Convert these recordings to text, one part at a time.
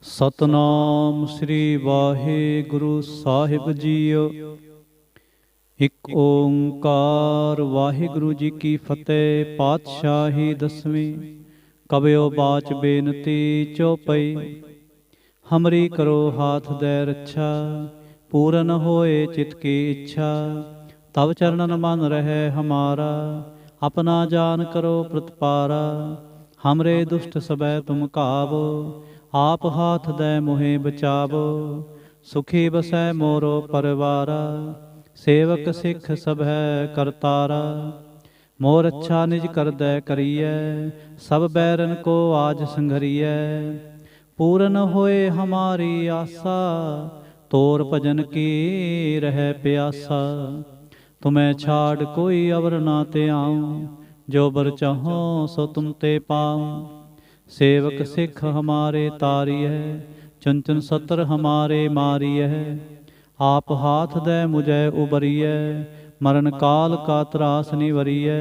ਸਤਨਾਮ ਸ੍ਰੀ ਵਾਹਿਗੁਰੂ ਸਾਹਿਬ JIO. ਇੱਕ ਓੰਕਾਰ ਵਾਹਿਗੁਰੂ ਜੀ ਕੀ ਫਤਿਹ। ਪਾਤਸ਼ਾਹੀ ਦਸਵੀਂ। ਕਬਿਓ ਬਾਚ ਬੇਨਤੀ ਚੌਪਈ। ਹਮਰੀ ਕਰੋ ਹਾਥ ਦੈ ਰੱਛਾ, ਪੂਰਨ ਹੋਏ ਚਿਤ ਕੀ ਇੱਛਾ। ਤਵ ਚਰਨਨ ਮਨ ਰਹਿ ਹਮਾਰਾ, ਆਪਣਾ ਜਾਨ ਕਰੋ ਪ੍ਰਤਪਾਰਾ। ਹਮਰੇ ਦੁਸ਼ਟ ਸਬੈ ਤੁਮ ਕਾਵੋ, ਆਪ ਹਾਥ ਦੈ ਮੋਹਿ ਬਚਾਵੋ। ਸੁਖੀ ਬਸੈ ਮੋਰੋ ਪਰਵਾਰਾ, ਸੇਵਕ ਸਿੱਖ ਸਭੈ ਕਰਤਾਰਾ। ਮੋਰ ਅੱਛਾ ਨਿਜ ਕਰਦੈ ਕਰੀਐ, ਸਭ ਬੈਰਨ ਕੋ ਆਜ ਸੰਘਰੀਐ। ਪੂਰਨ ਹੋਏ ਹਮਾਰੀ ਆਸਾ, ਤੋਰ ਭਜਨ ਕੀ ਰਹਿ ਪਿਆਸਾ। ਤੁਮੈ ਛਾੜ ਕੋਈ ਅਵਰ ਨਾ ਤੇ ਆऊँ, ਜੋ ਬਰ ਚਾਹੋ ਸੋ ਤੁਮ ਤੇ ਪਾऊँ। सेवक सिख हमारे तारिय, चुन चुन सतर हमारे मारिय। आप हाथ दे मुझे उबरिय, मरण काल का त्रास निवरिय।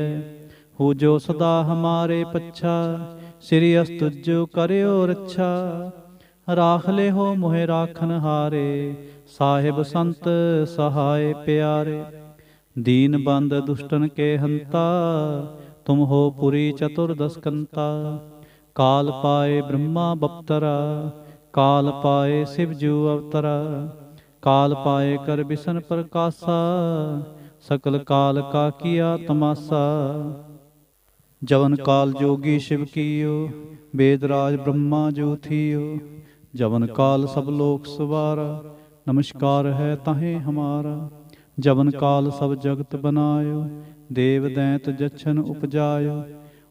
हु जो सदा हमारे पच्छा, श्री अस्तुजो करियो रच्छा। राख ले हो मोहे राखन हारे, साहिब संत सहाय प्यारे। दीन बंद दुष्टन के हंता, तुम हो पुरी चतुर्दश कंता। काल पाए ब्रह्मा बप्तरा, काल पाए शिव जू अवतरा। काल पाए कर बिसन प्रकाशा, सकल काल का किया तमाशा। जवन काल जोगी शिव कीयो, वेदराज ब्रह्मा जो थियो। जवन काल सब लोक सवारा, नमस्कार है ताहे हमारा। जवन काल सब जगत बनायो, देव दैंत जछन उपजायो।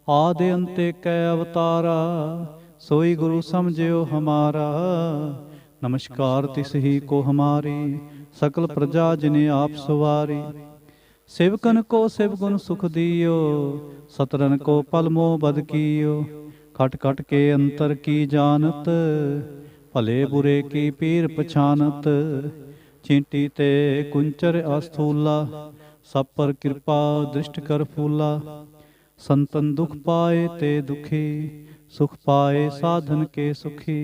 आदि अंते कै अवतारा, सोई गुरु समझियो हमारा। नमस्कार तिस ही को हमारी, सकल प्रजा जिने आप सवारी। सेवकन को शिव गुण सुख दियो, सतरन को पल मोह बद कियो। खट खट के अंतर की जानत, भले बुरे की पीर पछानत। चींटी ते कुंचर अस्थूला, सब पर कृपा दृष्ट कर फूला। संतन दुख पाए ते दुखी, सुख पाए साधन के सुखी।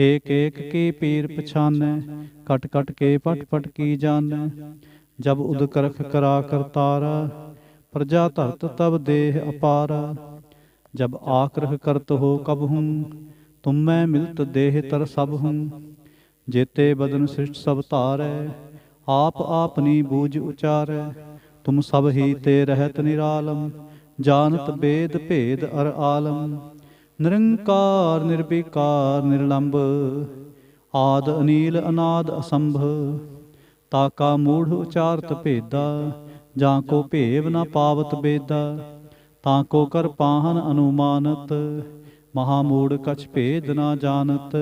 एक एक की पीर पछानै, कट कट के पट पट की जानै। जब उद करख करा करतारा, प्रजा धरत तब देह अपारा। जब आक्रह करत हो कब हूँ, तुम मैं मिलत देह तर सब हूँ। जेते बदन सृष्ट सब तारै, आप आपनी बूझ उचारै। तुम सब ही ते रहत निरालम, जानत बेद भेद अर आलम। निरंकार निर्विकार निर्लंब, आद अनील अनाद असंभ। ताका मूढ़ उचारत भेदा, जाको भेव न पावत बेदा। ताको कर पाहन अनुमानत, महामूढ़ कछ भेद न जानत।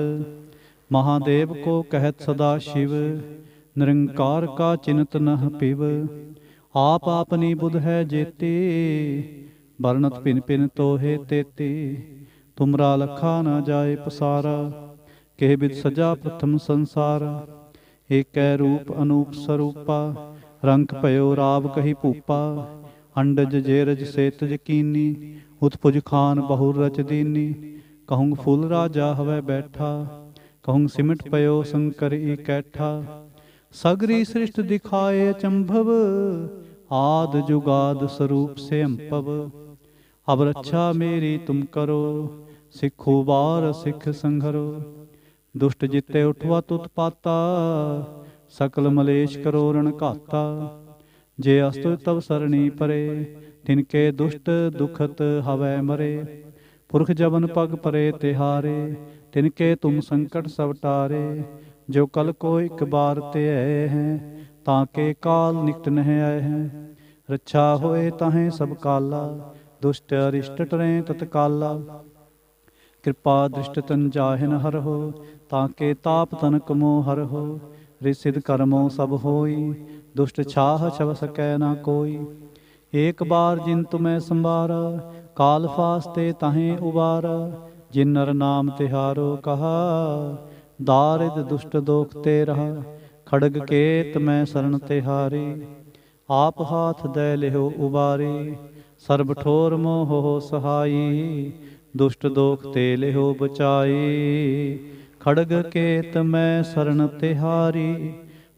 महादेव को कहत सदा शिव, निरंकार का चिन्हत नह पिव। आप आपनी बुध है जेती, बरनत पिन पिन तोहे तेती। तुमरा लखा न जाए पसारा, केह बिद सजा प्रथम संसारा। एकै रूप अनूप स्वरूपा, रंक भयो राव कही भूपा। अंडज जेरज सेतज कीनी, उत्पुज खान बहुर रच दीनी। कहूँ फूल राजा हवै बैठा, कहूँ सिमट पयो शंकर इकैठा। सगरी सृष्ट दिखाए अचंभव, आद जुगाद स्वरूप से अंपव। अब रक्षा मेरी तुम करो, सिखो बार सिख संघरो। दुष्ट जिते उठवा उत्पाता, सकल मलेश करो रण घाता। जे अस्तु तव सरणी परे, तिनके दुष्ट दुखत हवै मरे। पुरख जबन पग परे तिहारे, तिनके तुम संकट सब टारे। जो कल को एक बार ते आए हैं, ताके काल निकट नह आए हैं। रक्षा होए ताहें सब काला, दुष्ट अरिष्ट टरें तत्काला। कृपा दृष्ट तन जाहिन हर हो, ताके ताप तनक मोह हर हो। रिसिद कर्मों सब होई, दुष्ट छाह छव सकै ना कोई। एक बार जिन तुम्हें संवारा, काल फास्ते ताहें उबारा। जिन नर नाम तिहारो कहा, दारिद दुष्ट दोख ते रहा। खड़ग केत मैं शरण तिहारी, आप हाथ दे लिहो उबारी। सर्ब ठोर मोह हो सहाई, दुष्ट दोख ते लिहो बचाई। ਖੜਗ ਕੇਤ ਮੈਂ ਸਰਣ ਤਿਹਾਰੀ,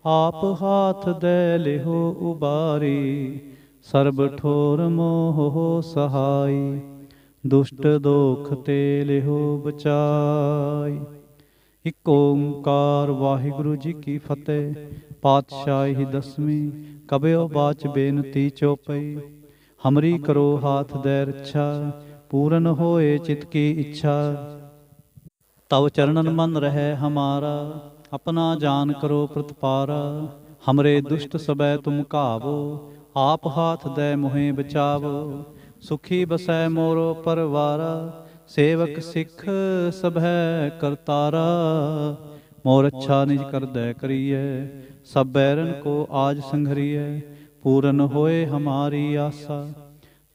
ਆਪ ਹਾਥ ਦੈ ਲਿਹੋ ਉਬਾਰੀ। ਸਰਬ ਠੋਰ ਮੋਹ ਸਹਾਈ, ਦੁਸ਼ਟ ਦੋਖ ਤੇ ਲਿਹੋ ਬਚਾਈ। ਇਕ ਓੰਕਾਰ ਵਾਹਿਗੁਰੂ ਜੀ ਕੀ ਫਤਿਹ। ਪਾਤਸ਼ਾਹੀ ਦਸਵੀਂ। ਕਬਿਓ ਬਾਚ ਬੇਨਤੀ ਚੌਪਈ। ਹਮਰੀ ਕਰੋ ਹਾਥ ਦੈ ਰੱਛਾ, ਪੂਰਨ ਹੋਏ ਚਿਤ ਕੀ ਇੱਛਾ। ਤਵ ਚਰਨਨ ਮਨ ਰਹਿ ਹਮਾਰਾ, अपना जान करो प्रतिपारा। हमरे दुष्ट सबै तुम कावो, आप हाथ दे मुहे बचावो। सुखी बसै मोरो परवारा, सेवक सिख सभै करतारा। मोर अच्छा निज कर दे करिए, सब बैरन को आज संघरिए। पूरन होए हमारी आसा,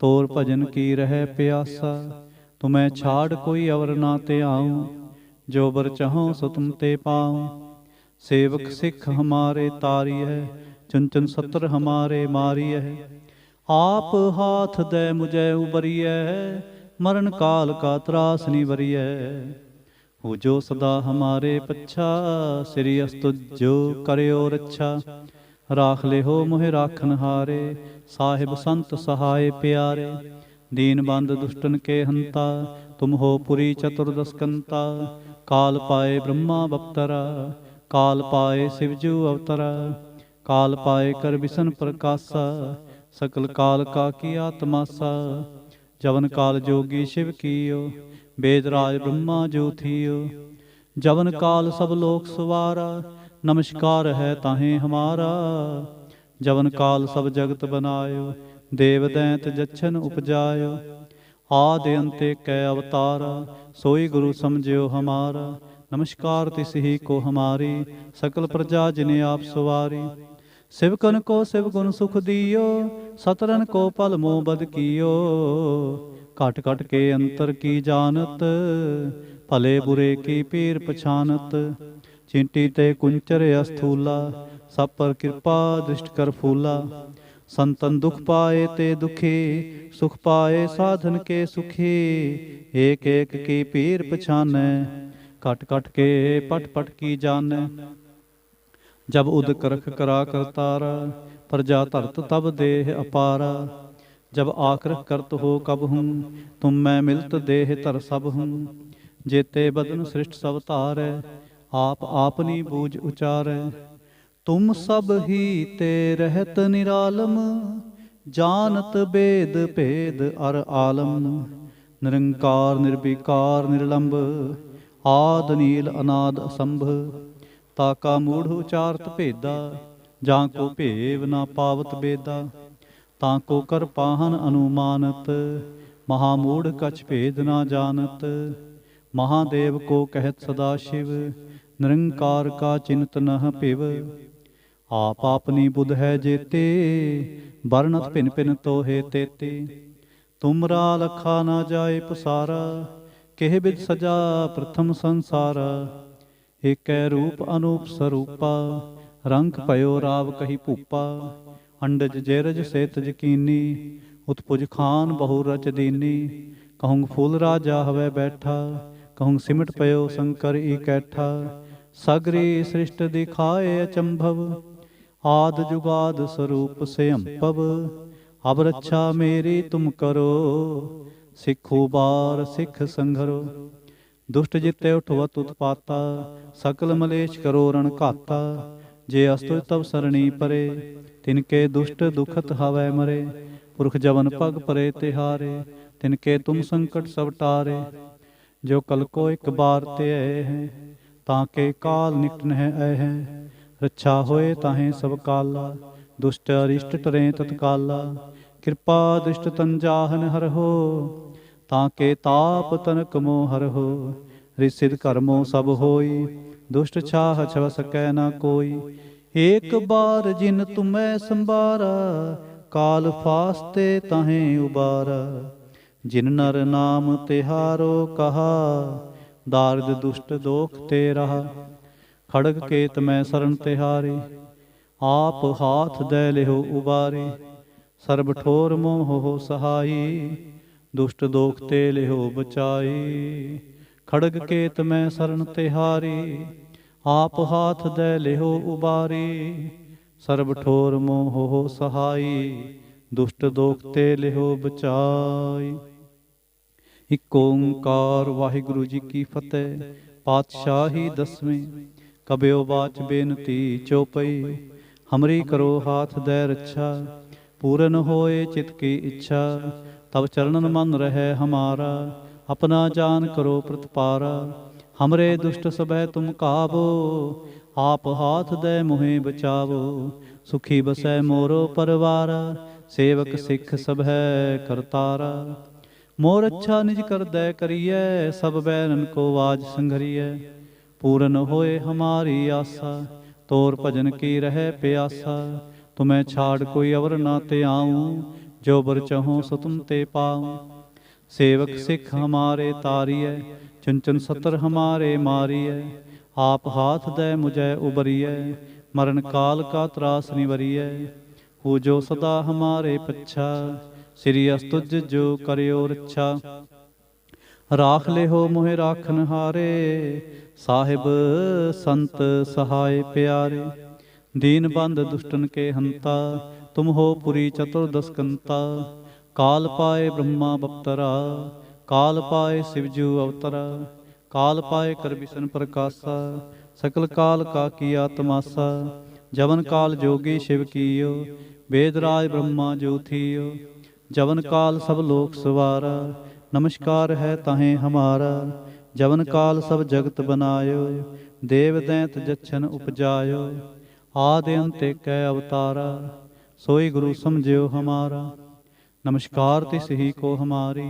तोर भजन की रह प्यासा। तुम्हें छाड़ कोई अवर ना ते आऊँ, जो बर चाहो सो तुम ते पाऊँ। सेवक सिख हमारे तारिय, चुन चुन सत्र हमारे मारिय। आप हाथ दे मुझे उबरिय, मरण काल का त्रास निवरिय। हो जो सदा हमारे पच्छा, श्री अस्तुजो करियो रच्छा। राख ले हो मोहि राखन हारे, साहिब संत सहाय प्यारे। दीन बंद दुष्टन के हंता, तुम हो पुरी चतुर्दश कंता। काल पाए ब्रह्मा बप्तरा, काल पाए शिवजू अवतरा। काल पाए कर बिसन प्रकाशा, सकल काल का किया तमाशा। जवन काल जोगी शिव कियो, वेदराज ब्रह्मा जो थियो। जवन काल सब लोक सवारा, नमस्कार है ताहें हमारा। जवन काल सब जगत बनायो, देव दैंत जच्छन उपजायो। आदि अंते कै अवतारा, सोई गुरु समझियो हमारा। नमस्कार तिस ही को हमारी, सकल प्रजा जिने आप सवारी। सिवकन को सिव गुण सुख दियो, सतरन को पल मोह बद कियो। घट घट के अंतर की जानत, भले बुरे की पीर पछानत। चिंटी ते कुंचर अस्थूला, सब पर कृपा दृष्ट कर फूला। संतन दुख पाए ते दुखी, सुख पाए साधन के सुखी। एक एक की पीर पछानै, कट कट के पट पट की जान। जब उद करख करा करतारा, प्रजा धरत तब देह अपारा। जब आकृत करत हो कब हूँ, तुम मैं मिलत देह धर सब हूँ। जेते बदन सृष्ट सब तारै, आप आपनी बूझ उचारै। तुम सब ही ते रहत निरालम, जानत बेद भेद अर आलम। निरंकार निर्विकार निर्लंब, आद नील अनाद असंभ। ताका मूढ़ उचारत भेदा, जां को भेव ना पावत बेदा। ताको कर पाहन अनुमानत, महामूढ़ कछ भेद ना जानत। महादेव को कहत सदा शिव, निरंकार का चिंत नह पिव। आप आपनी बुध है जेते, बरनत भिन भिन तोहे तेते। तुमरा लखा ना जाए पसारा, केह बिद सजा प्रथम संसारा। एकै रूप अनूप स्वरूपा, रंग भयो राव कही भूपा। अंडज जेरज सेत यकीनी, उत्पुज खान बहु रच दीनी। कहूँ फूल राजा हवै बैठा, कहूँ सिमट पयो शंकर इकैठा। सगरी सृष्ट दिखाए अचंभव, आद जुगाद स्वरूप से अंपव। अब रक्षा मेरी तुम करो, सिखो बार सिख संघरो। दुष्ट जिते उठवत उत्पाता, सकल मलेश करो रण घाता। जे अस्तुज तब सरणी परे, तिनके दुष्ट दुखत हवै मरे। पुरख जवन पग परे तिहारे, तिनके तुम संकट सब टारे। जो कल को एक बार ते हैं, ताके काल निकट नह हैं। रक्षा होए ताहें सब काला, दुष्ट अरिष्ट टरें तत्काला। कृपा दुष्ट तन जाहन हर हो, ताके ताप तनक मोह हर हो। रिसिद कर्मो सब होई, दुष्ट छाह छव सकै ना कोई। एक बार जिन तुम्हें संबारा, काल फास्ते ताहें उबारा। जिन नर नाम तिहारो कहा, दारिद दुष्ट दोख ते रहा। खड़ग केत मैं शरण तिहारी, आप हाथ दे लिहो उबारी। सर्ब ठोर मोह हो सहाई, दुष्ट दोख ते लिहो बचाई। ਖੜਗ ਕੇਤ ਮੈਂ ਸਰਨ ਤਿਹਾਰੀ, ਆਪ ਹਾਥ ਦੈ ਲਿਹੋ ਉਬਾਰੀ। ਸਰਬ ਠੋਰ ਮੋਹ ਸਹਾਈ, ਦੁਸ਼ਟ ਦੋਖ ਤੇ ਲਿਹੋ ਬਚਾਈ। ਇਕ ਓੰਕਾਰ ਵਾਹਿਗੁਰੂ ਜੀ ਕੀ ਫਤਿਹ। ਪਾਤਸ਼ਾਹੀ ਦਸਵੀਂ। ਕਬਿਓ ਬਾਚ ਬੇਨਤੀ ਚੌਪਈ। ਹਮਰੀ ਕਰੋ ਹਾਥ ਦੈ ਰੱਛਾ, ਪੂਰਨ ਹੋਏ ਚਿਤ ਕੀ ਇੱਛਾ। ਤਬ ਚਰਨਨ ਮਨ ਰਹਿ ਹਮਾਰਾ, अपना जान करो प्रतिपारा। हमरे दुष्ट सबह तुम काबो, आप हाथ दे मुहे बचावो। सुखी बसै मोरो परवारा, सेवक सिख सबह करतारा। मोर अच्छा निज कर दे करिए, सब बैरन को आज संघरिए। पूरन होए हमारी आशा, तोर भजन की रह प्यासा। तुम्हें छाड़ कोई अवर ना ते आऊँ, जो बर चहो सो तुम ते पाऊँ। सेवक सिख हमारे तारिय, चुन सतर हमारे मारिय। आप हाथ दे मुझे उबरिय, मरण काल का त्रास निवरिय। हो जो सदा हमारे पच्छा, श्री अस्तुज जो करियो रच्छा। राख ले हो मोहे राखन हारे, साहिब संत सहाय प्यारे। दीन बंद दुष्टन के हंता, तुम हो पुरी चतुर्दशकंता। काल पाए ब्रह्मा बप्तरा, काल पाए शिवजू अवतरा। काल पाए कर बिसन प्रकाशा, सकल काल का किया तमाशा। जवन काल जोगी शिव कीयो, वेदराज ब्रह्मा जो थियो। जवन काल सब लोक सवारा, नमस्कार है ताहें हमारा। जवन काल सब जगत बनायो, देव दैंत जच्छन उपजायो। आदि अंत कै अवतारा, सोई गुरु समझियो हमारा। नमस्कार तिस ही को हमारी,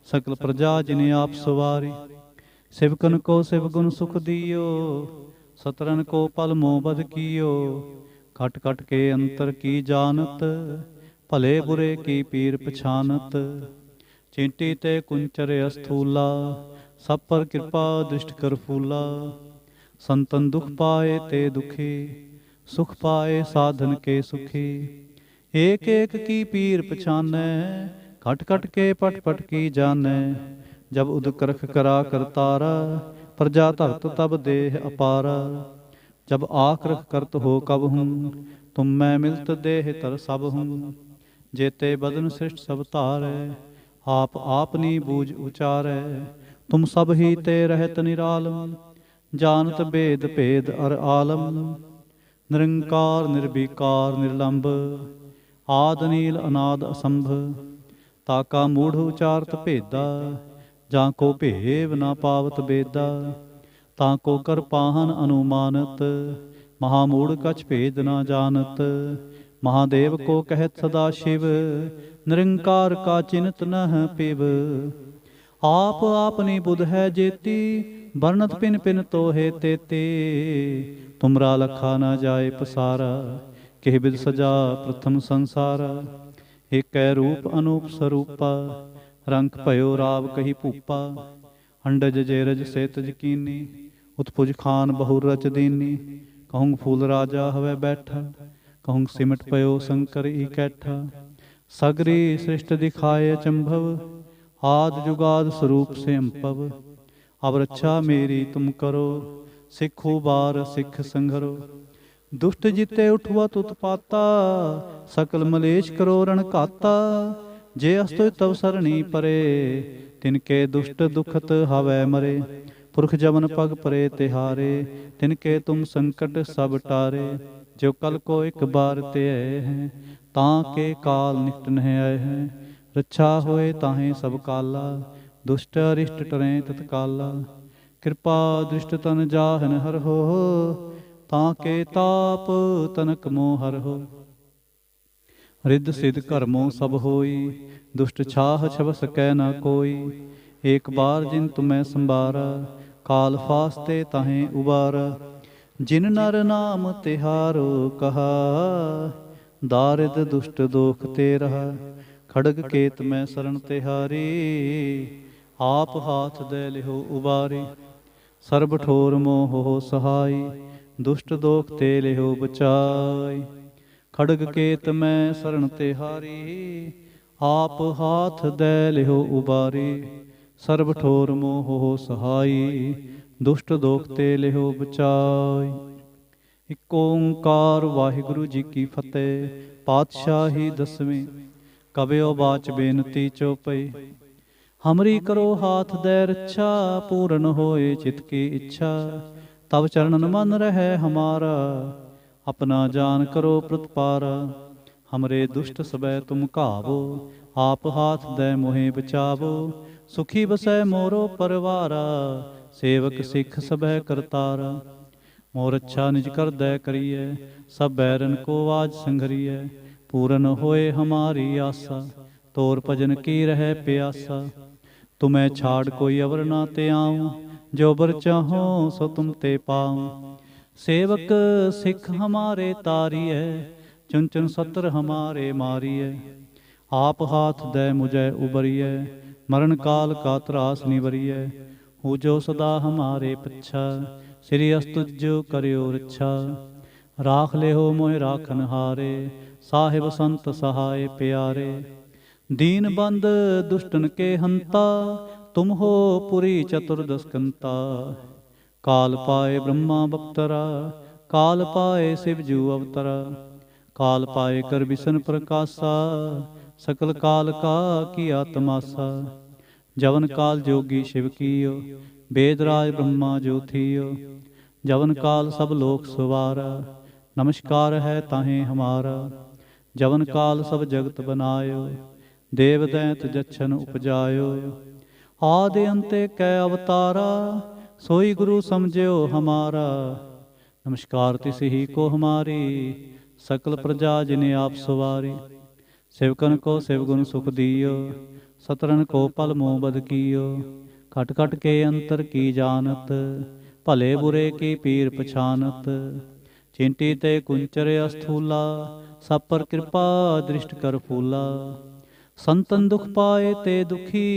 सकल प्रजा जिन्हें आप सवारी। सिवकन को सिवगुण सुख दियो, सतरन को पल मोह बध कियो। खट खट के अंतर की जानत, भले बुरे की पीर पछानत। चींटी ते कुंचर अस्थूला, सब पर कृपा दृष्ट कर फूला। संतन दुख पाए ते दुखी, सुख पाए साधन के सुखी। एक एक की पीर पछानै, खट खट के पट पट की जानै। जब उद करख करा करतारा, प्रजा भक्त तब देह अपारा। जब आख रख करत हो कब हूँ, तुम मैं मिलत देह तर सब हूँ। जेते बदन सृष्ट सब तारै, आप आपनी बूझ उचारै। तुम सब ही ते रहत निरालम, जानत बेद भेद अर आलम। निरंकार निर्विकार निर्लंब, आद नील अनाद असंभ। ताका मूढ़ उचारत भेदा, जां को भेव ना पावत बेदा। ताको कर पाहन अनुमानत, महामूढ़ कछ भेद ना जानत। महादेव को कहत सदा शिव, निरंकार का चिन्हत नह पिव। आप आपनी बुध है जेती, बरनत पिन पिन तो है तेते। तुमरा लखा ना जाए पसारा, किह बिद सजा प्रथम संसारा। एक रूप अनूप स्वरूपा, रंग भयो राव कही भूपा। अंडज जेरज सेतज कीनी, उत्पुज खान बहु रच दीनी। कहूँ फूल राजा हवै बैठा, कहूँ सिमट पयो शंकर ई कैठा। सगरी सृष्ट दिखाए चंभव, आद जुगाद स्वरूप से अंपव। अब रक्षा मेरी तुम करो, सिखो बार सिख संघरो। दुष्ट जिते उठवत उत्पाता, सकल मलेश करो रण काता। जे अस्तु तव सरणी परे, तिनके दुष्ट दुखत हवै मरे। पुरख जमन पग परे तिहारे, तिनके तुम संकट सब टारे। जो कल को एक बार ते हैं, ताके काल निकट नह आए हैं। रक्षा होए ताहें सब काला, दुष्ट अरिष्ट टरें तत्काला। कृपा दृष्ट तन जाहन हर हो, ताके ताप तनक मोहर हो। रिद सिद्ध कर्मों सब होई, दुष्ट छाह छब सकै न कोई। एक बार जिन तुम्हें संबारा, काल फास्ते ताहें उबारा। जिन नर नाम तिहारो कहा, दारिद दुष्ट दोख ते रहा। खड़ग केत में शरण तिहारी, आप हाथ दे लिहो उबारी। सर्ब ठोर मोह सहाई, दुष्ट दोख ते लिहो बचाई। खड़ग केत में शरण तिहारी, आप हाथ दे लिहो उबारी। ਸਰਬ ਠੋਰ ਮੋਹ ਸਹਾਈ, ਦੁਸ਼ਟ ਦੋਖ ਤੇ ਲਿਹੋ ਬਚਾਈ। ਇਕ ਓੰਕਾਰ ਵਾਹਿਗੁਰੂ ਜੀ ਕੀ ਫਤਿਹ। ਪਾਤਸ਼ਾਹੀ ਦਸਵੀਂ। ਕਬਿਓ ਬਾਚ ਬੇਨਤੀ ਚਉਪਈ। ਹਮਰੀ ਕਰੋ ਹਾਥ ਦੈ ਰੱਛਾ, ਪੂਰਨ ਹੋਏ ਚਿਤ ਕੀ ਇੱਛਾ। ਤਬ ਚरणन मन रहे हमारा, अपना जान करो प्रतपारा। हमरे दुष्ट सबै तुम घावो, आप हाथ दे मोहे बचावो। सुखी बसै मोरो परवारा, सेवक सिख सबै करतारा। मोर अच्छा निज कर दै करिए, सब बैरन को आज संघरिए। पूरन होए हमारी आसा, तोर भजन की रह प्यासा। तुम्हें छाड़ कोई अवर ना ते आऊँ, जो बर चाहो सो तुम ते पाऊँ। सेवक सिख हमारे तारिए, चुन चुन सत्र हमारे मारिए। आप हाथ दे मुझे उबरिए, मरण काल का त्रास निवरिए। हो जो सदा हमारे पच्छा, श्री अस्तुजो करियो रच्छा। राख ले हो मोह राखन हारे, साहिब संत सहाय प्यारे। दीन बंद दुष्टन के हंता, तुम हो पुरी चतुर्दश कंता। काल पाए ब्रह्मा बप्तरा, काल पाए शिवजू अवतरा। काल पाए कर बिसन प्रकाशा, सकल काल का किया तमासा। जवन काल जोगी शिव कियो, वेदराज ब्रह्मा जो थियो। जवन काल सब लोक सवारा, नमस्कार है ताहें हमारा। जवन काल सब जगत बनायो, देव दैंत जच्छन उपजायो। आदि अंते कै अवतारा, सोई गुरु समझियो हमारा। नमस्कार तिस ही को हमारी, सकल प्रजा जिने आप सवारी। सेवकन को शिवगुण सुख दियो, सतरन को पल मोह बद कियो। खट खट के अंतर की जानत, भले बुरे की पीर पछानत। चिंटी ते कुंचर अस्थूला, सब पर कृपा दृष्ट कर फूला। संतन दुख पाए ते दुखी,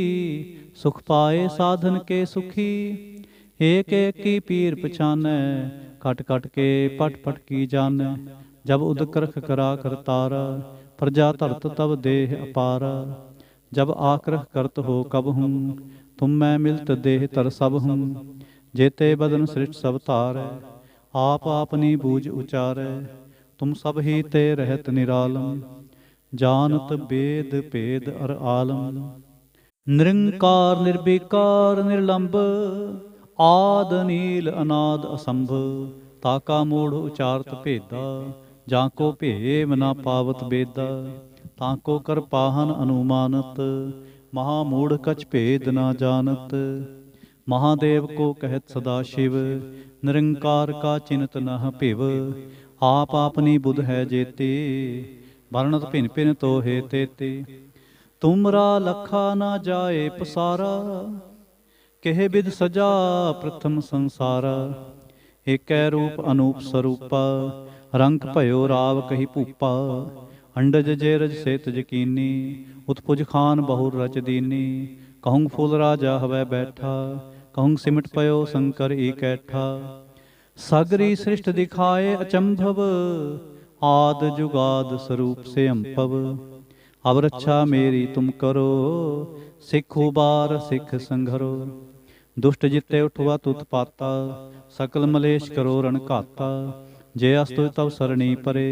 सुख पाए साधन के सुखी। एक एक की पीर पछानै, कट कट के पट पट की जानै। जब उदकरख करा करतारा, प्रजा धरत तब देह अपारा। जब आक्रह करत हो कब हूँ, तुम मैं मिलत देह तर सब हूँ। जेते बदन सृष्ट सब तारै, आप आपनी बूझ उचारै। तुम सब ही ते रहत निरालम, जानत वेद भेद अर आलम। निरंकार निर्विकार निर्लंब, आद नील अनाद असंभ। ताका मूढ़ उचारत भेदा, जाको भेम ना पावत बेदा। ताको कर पाहन अनुमानत, महामूढ़ कछ भेद ना जानत। महादेव को कहत सदा शिव, निरंकार का चिन्हत नह भिव। आप आपनी बुध है जेते, वर्णत भिन भिन तो हे तेते। तुमरा लखा ना जाए पसारा, केह विध सजा प्रथम संसारा। एकै रूप अनूप स्वरूपा, रंग भयो राव कही भूपा। अंडज जेरज सेत यकीनी, उत्पुज खान बहुर रच दीनी। कहूँ फूल राजा हवै बैठा, कहूँ सिमट पयो शंकर इकैठा। सगरी सृष्ट दिखाए अचंभव, आद जुगाद स्वरूप से अंपव। अब रक्षा मेरी तुम करो, सिख उबार सिख संघरो। दुष्ट जिते उठवा तुत पाता, सकल मलेश करो रण घाता। जे अस्तुज तब सरणी परे,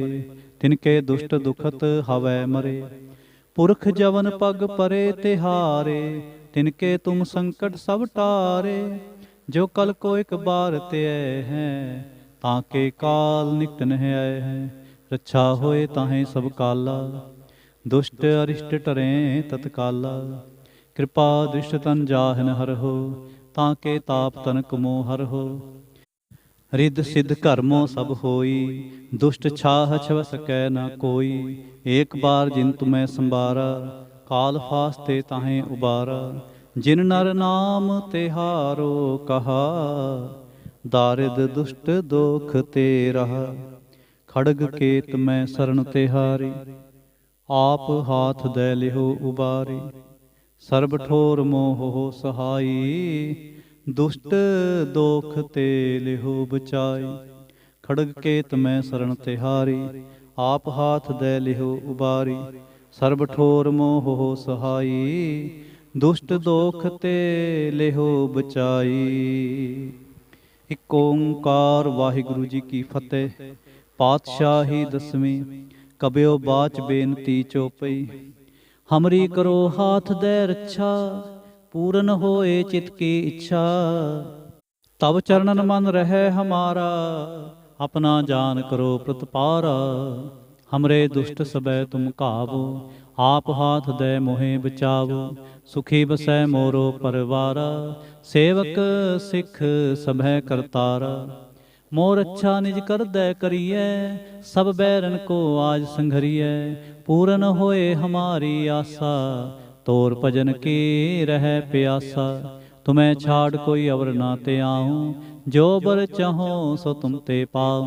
तिनके दुष्ट दुखत हवै मरे। पुरख जवन पग परे तिहारे, तिनके तुम संकट सब टारे। जो कल को एक बार त्याय हैं, ताके काल निकट नह आए हैं। रक्षा होए ताहें सब काला, दुष्ट अरिष्ट टरें तत्काला। कृपा दृष्ट तन जाहन हर हो, ताके ताप तनक मोह हर हो। रिद सिद्ध कर्मों सब होई, दुष्ट छाह छव सकै न कोई। एक बार जिन तुम्हें संबारा, काल फास्ते ताहें उबारा। जिन नर नाम तिहारो कहा, दारिद दुष्ट दोख ते रहा। खड़ग केत मैं शरण तिहारी, आप हाथ दे लिहो उबारी। सर्ब ठोर मोह सहाई, दुष्ट दोख ते लिहो बचाई। खड़ग केत मैं शरण तिहारी, आप हाथ दे लिहो उबारी। सर्ब ठोर मोह सहाई, ਦੁਸ਼ਟ ਦੋਖ ਤੇ ਲਿਹੋ ਬਚਾਈ। ਇਕ ਓੰਕਾਰ ਵਾਹਿਗੁਰੂ ਜੀ ਕੀ ਫਤਿਹ। ਪਾਤਸ਼ਾਹੀ ਦਸਵੀਂ। ਕਬਿਓ ਬਾਚ ਬੇਨਤੀ ਚੋਪਈ। ਹਮਰੀ ਕਰੋ ਹਾਥ ਦੇ ਰੱਛਾ, ਪੂਰਨ ਹੋਏ ਚਿਤ ਕੀ ਇੱਛਾ। ਤਬ ਚਰਨਨ ਮਨ ਰਹਿ ਹਮਾਰਾ, ਆਪਣਾ ਜਾਨ ਕਰੋ ਪ੍ਰਤਪਾਰਾ। ਹਮਰੇ ਦੁਸ਼ਟ ਸਬੈ ਤੁਮ ਘਾਵੋ, ਆਪ ਹਾਥ ਦੇ ਮੋਹਿ ਬਚਾਵੋ। ਸੁਖੀ ਬਸੈ ਮੋਰੋ ਪਰਵਾਰਾ, ਸੇਵਕ ਸਿੱਖ ਸਭੈ ਕਰਤਾਰਾ। ਮੋਰ ਅੱਛਾ ਨਿਜ ਕਰਦੈ ਕਰੀਐ, ਸਭ ਬੈਰਨ ਕੋ ਆਜ ਸੰਘਰੀਐ। ਪੂਰਨ ਹੋਏ ਹਮਾਰੀ ਆਸਾ, ਤੋਰ ਭਜਨ ਕੀ ਰਹਿ ਪਿਆਸਾ। ਤੁਮੈ ਛਾੜ ਕੋਈ ਅਵਰ ਨਾ ਤੇ ਆਊ, ਜੋ ਬਰ ਚਾਹੋ ਸੋ ਤੁਮ ਤੇ ਪਾਊ।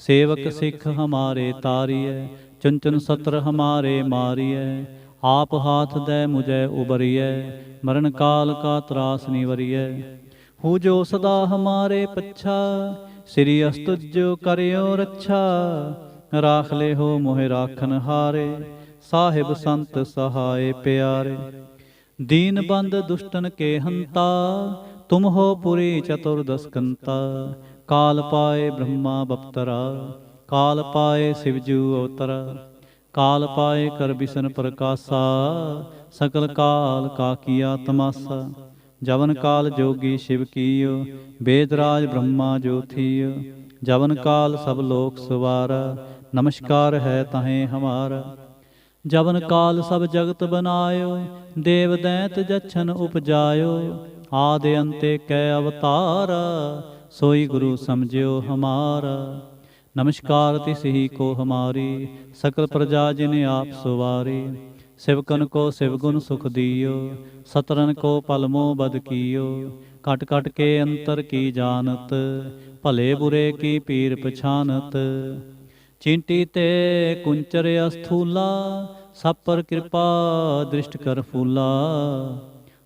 ਸੇਵਕ ਸਿੱਖ ਹਮਾਰੇ ਤਾਰੀਐ, ਚੁਨ ਚੁਨ ਸਤਰ ਹਮਾਰੇ ਮਾਰੀਐ। ਆਪ ਹਾਥ ਦੇ ਮੁਝੈ ਉਬਰੀਐ, ਮਰਨ ਕਾਲ ਕਾ ਤਰਾਸ ਨਿਵਰੀਐ। ਹੂ ਜੋ ਸਦਾ ਹਮਾਰੇ ਪੱਛਾ, ਸ੍ਰੀ ਅਸਤੁਜੋ ਕਰਿਓ ਰੱਛਾ। ਰਾਖ ਲਿਹੋ ਮੋਹਿ ਰਾਖਨ ਹਾਰੇ, ਸਾਹਿਬ ਸੰਤ ਸਹਾਏ ਪਿਆਰੇ। ਦੀਨ ਬੰਦ ਦੁਸ਼ਟਨ ਕੇ ਹੰਤਾ, ਤੁਮ ਹੋ ਪੁਰੀ ਚਤੁਰਦਸ ਕੰਤਾ। ਕਾਲ ਪਾਏ ਬ੍ਰਹਮਾ ਬਪਤਰਾ, ਕਾਲ ਪਾਏ ਸਿਵਜੂ ਅਵਤਰਾ। ਕਾਲ ਪਾਏ ਕਰ ਬਿਸ਼ਨ ਪ੍ਰਕਾਸ਼ਾ, ਸਕਲ ਕਾਲ ਕਾ ਕੀਆ ਤਮਾਸਾ। ਜਵਨ ਕਾਲ ਜੋਗੀ ਸ਼ਿਵ ਕੀਓ, ਬੇਦਰਾਜ ਬ੍ਰਹਮਾ ਜੋ ਥੀਓ। ਜਵਨ ਕਾਲ ਸਭ ਲੋਕ ਸਵਾਰਾ, ਨਮਸਕਾਰ ਹੈ ਤਹੇ ਹਮਾਰਾ। ਜਵਨ ਕਾਲ ਸਭ ਜਗਤ ਬਨਾਇਓ, ਦੇਵ ਦੈਂਤ ਜਛਨ ਉਪਜਾਇਓ। ਆਦਿ ਅੰਤੇ ਕੈ ਅਵਤਾਰਾ, ਸੋਈ ਗੁਰੂ ਸਮਝਿਓ ਹਮਾਰਾ। ਨਮਸਕਾਰ ਤਿਸ ਹੀ ਕੋ ਹਮਾਰੀ, ਸਕਲ ਪ੍ਰਜਾ ਜਿਨ ਆਪ ਸਵਾਰੀ। ਸਿਵਕਨ ਕੋ ਸਿਵਗੁਣ ਸੁਖ ਦੀਓ, ਸਤਰਨ ਕੋ ਪਲਮੋ ਬਦ ਕੀਓ। ਕਟ ਕਟ ਕੇ ਅੰਤਰ ਕੀ ਜਾਨਤ, ਭਲੇ ਬੁਰੇ ਕੀ ਪੀਰ ਪਛਾਨਤ। ਚੀਂਟੀ ਤੇ ਕੁੰਚਰ ਅਸਥੂਲਾ, ਸਭ ਪਰ ਕਿਰਪਾ ਦ੍ਰਿਸ਼ਟ ਕਰ ਫੂਲਾ।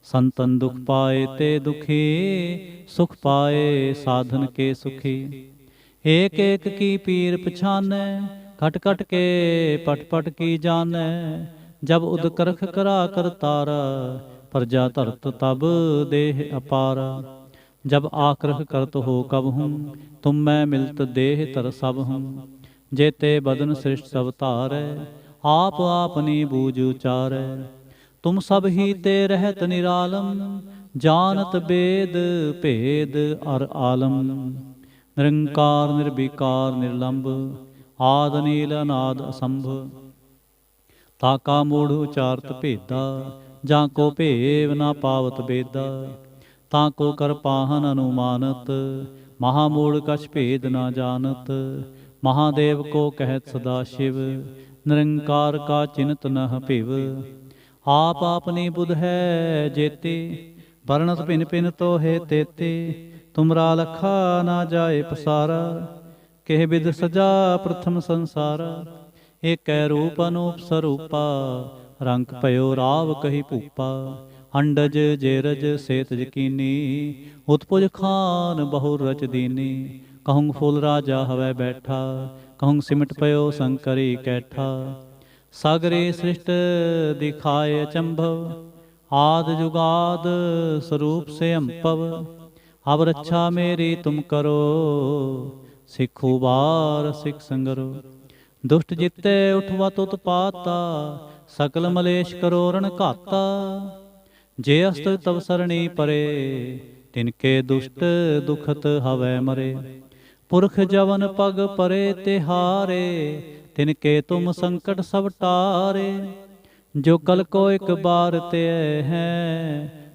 ਸੰਤਨ ਦੁਖ ਪਾਏ ਤੇ ਦੁਖੀ, ਸੁਖ ਪਾਏ ਸਾਧਨ ਕੇ ਸੁਖੀ। ਏਕ ਏਕ ਕੀ ਪੀਰ ਪਛਾਨੈ, ਖਟ ਖਟ ਕੇ ਪਟ ਪਟ ਕੀ ਜਾਨੈ। ਜਬ ਉਦ ਕਰਖ ਕਰਾ ਕਰਤਾਰਾ, ਪ੍ਰਜਾ ਧਰਤ ਤਬ ਦੇਹ ਅਪਾਰਾ। ਜਬ ਆਕਰਖ ਕਰਤ ਹੋ ਕਬਹੂੰ, ਤੁਮ ਮੈਂ ਮਿਲਤ ਦੇਹ ਧਰ ਸਭਹੂੰ। जेते बदन सृष्ट सब धारै, आप आपनी बूझ उचारै। तुम सब ही ते रहत निरालम, जानत बेद भेद अर आलम। निरंकार निर्विकार निर्लंब, आद नील अनाद असंभ। ताका मूढ़ उचारत भेदा, जां को भेव ना पावत बेदा। ताको कर पाहन अनुमानत, महामूढ़ कछ भेद ना जानत। महादेव को कहत सदा शिव, निरंकार का चिन्त नह भिव। आप आपनी बुध है जेते, वर्णत भिन भिन तो है तेते। तुमरा लखा ना जाए पसारा, केह बिद सजा प्रथम संसारा। एक रूप अनूप स्वरूपा, रंग भयो राव कही भूपा। अंडज जेरज सेत यकीनी, उत्पुज खान बहुर रच दीनी। कहूँ फूल राजा हवै बैठा, कहूँ सिमट पयो शंकरी कैठा। सागरे सृष्ट दिखाए अचंभव, आद जुगाद स्वरूप से अंपव। अब रक्षा मेरी तुम करो, सिखु बार सिख संगरो। दुष्ट जिते उठवा तुत पाता, सकल मलेश करो रण घाता। जे अस्त तव सरणी परे, तिनके दुष्ट दुखत हवै मरे। पुरख जवन पग परे तिहारे, तिनके तुम संकट सब टारे। जो कल को एक बार ते है,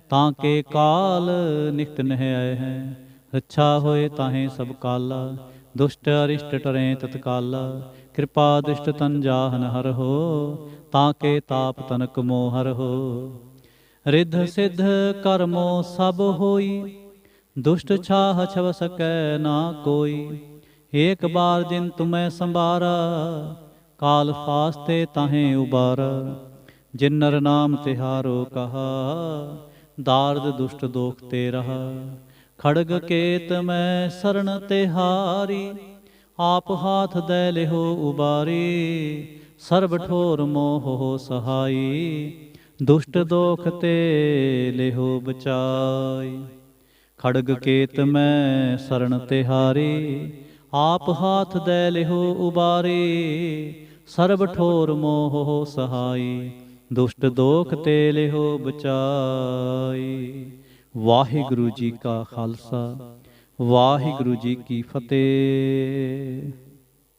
ताके काल निकट नह आए हैं। रक्षा होए ताहें सब काला, दुष्ट अरिष्ट टरें तत्काला। कृपा दृष्ट तन जाहन हर हो, ताके ताप तनक मोहर हो। रिद्ध सिद्ध कर्मो सब होई, दुष्ट छाह छव सकै ना कोई। एक बार जिन तुम्हें संभारा, काल फास्ते ताहें उबारा। जिन नर नाम तिहारो कहा, दार्द दुष्ट दोख ते रहा। खड़ग केत मैं शरण तिहारी, आप हाथ दे लिहो उबारी। सर्ब ठोर मोह हो सहाई, ਦੁਸ਼ਟ ਦੋਖ ਤੇ ਲਿਹੋ ਬਚਾਈ। ਖੜਗ ਕੇਤ ਮੈਂ ਸਰਣ ਤਿਹਾਰੇ, ਆਪ ਹਾਥ ਦੈ ਲਿਹੋ ਉਬਾਰੇ। ਸਰਬ ਠੋਰ ਮੋਹ ਸਹਾਈ, ਦੁਸ਼ਟ ਦੋਖ ਤੇ ਲਿਹੋ ਬਚਾਈ। ਵਾਹਿਗੁਰੂ ਜੀ ਕਾ ਖਾਲਸਾ, ਵਾਹਿਗੁਰੂ ਜੀ ਕੀ ਫਤਿਹ।